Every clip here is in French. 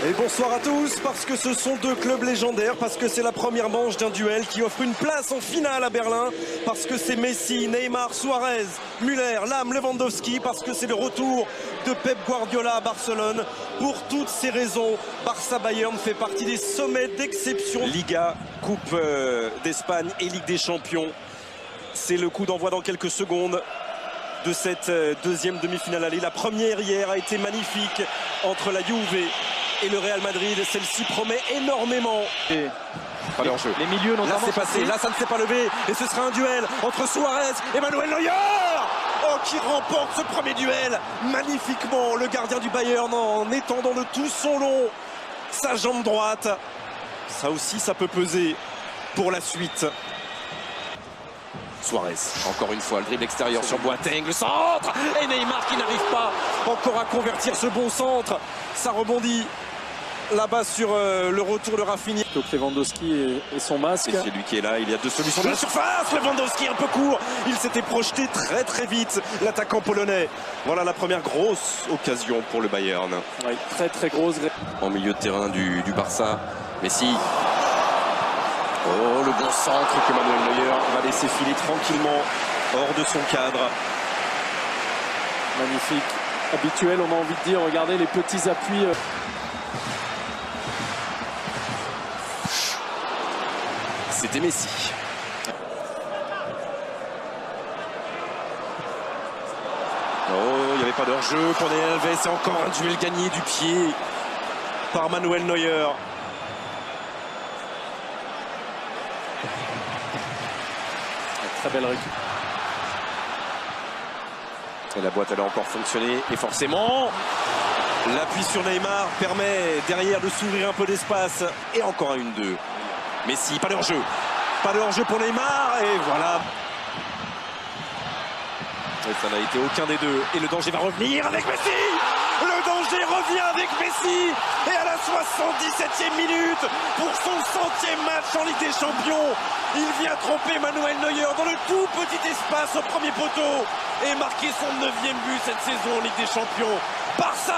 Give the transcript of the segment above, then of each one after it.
Et bonsoir à tous, parce que ce sont deux clubs légendaires, parce que c'est la première manche d'un duel qui offre une place en finale à Berlin, parce que c'est Messi, Neymar, Suarez, Müller, Lahm, Lewandowski, parce que c'est le retour de Pep Guardiola à Barcelone. Pour toutes ces raisons, Barça-Bayern fait partie des sommets d'exception. Liga, Coupe d'Espagne et Ligue des Champions. C'est le coup d'envoi dans quelques secondes de cette deuxième demi-finale aller. La première hier a été magnifique entre la Juve et le Real Madrid. Celle-ci promet énormément. Pas leur jeu. Les milieux n'ont pas c'est passé. Là, ça ne s'est pas levé. Et ce sera un duel entre Suarez et Manuel Neuer. Oh, qui remporte ce premier duel magnifiquement. Le gardien du Bayern en étendant de tout son long sa jambe droite. Ça aussi, ça peut peser pour la suite. Suarez, encore une fois, le dribble extérieur sur Boateng, le centre. Et Neymar qui n'arrive pas encore à convertir ce bon centre. Ça rebondit là-bas sur le retour de Rafinha. Donc Lewandowski et son masque. C'est lui qui est là, il y a deux solutions de la surface. Lewandowski un peu court, il s'était projeté très vite, l'attaquant polonais. Voilà la première grosse occasion pour le Bayern. Oui, très grosse. En milieu de terrain du Barça, Messi. Oh, le bon centre que Manuel Neuer va laisser filer tranquillement hors de son cadre. Magnifique, habituel, on a envie de dire. Regardez les petits appuis. C'était Messi. Oh, il n'y avait pas d'hors-jeu pour Daniel Alves. C'est encore un duel gagné du pied par Manuel Neuer. Très belle récup. Et la boîte elle a encore fonctionné. Et forcément, l'appui sur Neymar permet derrière de s'ouvrir un peu d'espace. Et encore un 1-2. Messi, pas de hors-jeu. Pas de hors-jeu pour Neymar. Et voilà. Et ça n'a été aucun des deux. Et le danger va revenir avec Messi. Le danger revient avec Messi. Et à la 77e minute, pour son 100e match en Ligue des Champions, il vient tromper Manuel Neuer dans le tout petit espace au premier poteau. Et marquer son 9e but cette saison en Ligue des Champions. Barça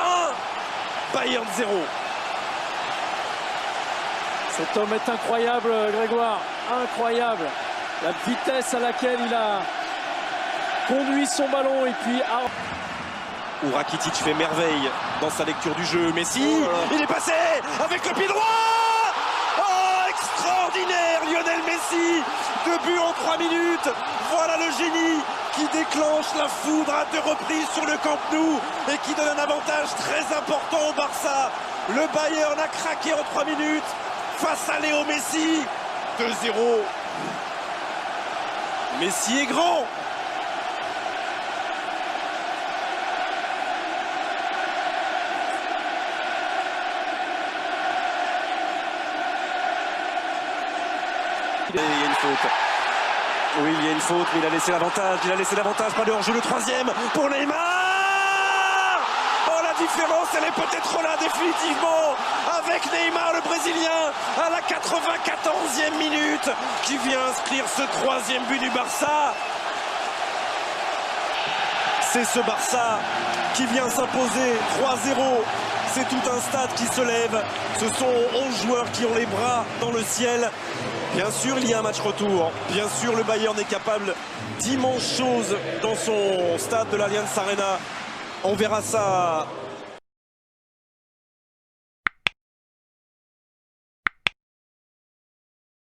1, Bayern 0. Cet homme est incroyable, Grégoire. Incroyable. La vitesse à laquelle il a conduit son ballon et puis... Où Rakitic fait merveille dans sa lecture du jeu. Messi, il est passé avec le pied droit. Oh, extraordinaire Lionel Messi. 2 buts en 3 minutes. Voilà le génie qui déclenche la foudre à 2 reprises sur le Camp Nou et qui donne un avantage très important au Barça. Le Bayern a craqué en 3 minutes face à Léo Messi. 2-0. Messi est grand. Il y a une faute. Oui, il y a une faute, mais il a laissé l'avantage. Il a laissé l'avantage. Pas de hors-jeu, le 3e pour Neymar. Oh, la différence, elle est peut-être là définitivement avec Neymar, le Brésilien, à la 94e minute, qui vient inscrire ce 3e but du Barça. C'est ce Barça qui vient s'imposer 3-0. C'est tout un stade qui se lève. Ce sont 11 joueurs qui ont les bras dans le ciel. Bien sûr, il y a un match retour. Bien sûr, le Bayern est capable d'immenses choses dans son stade de l'Allianz Arena. On verra ça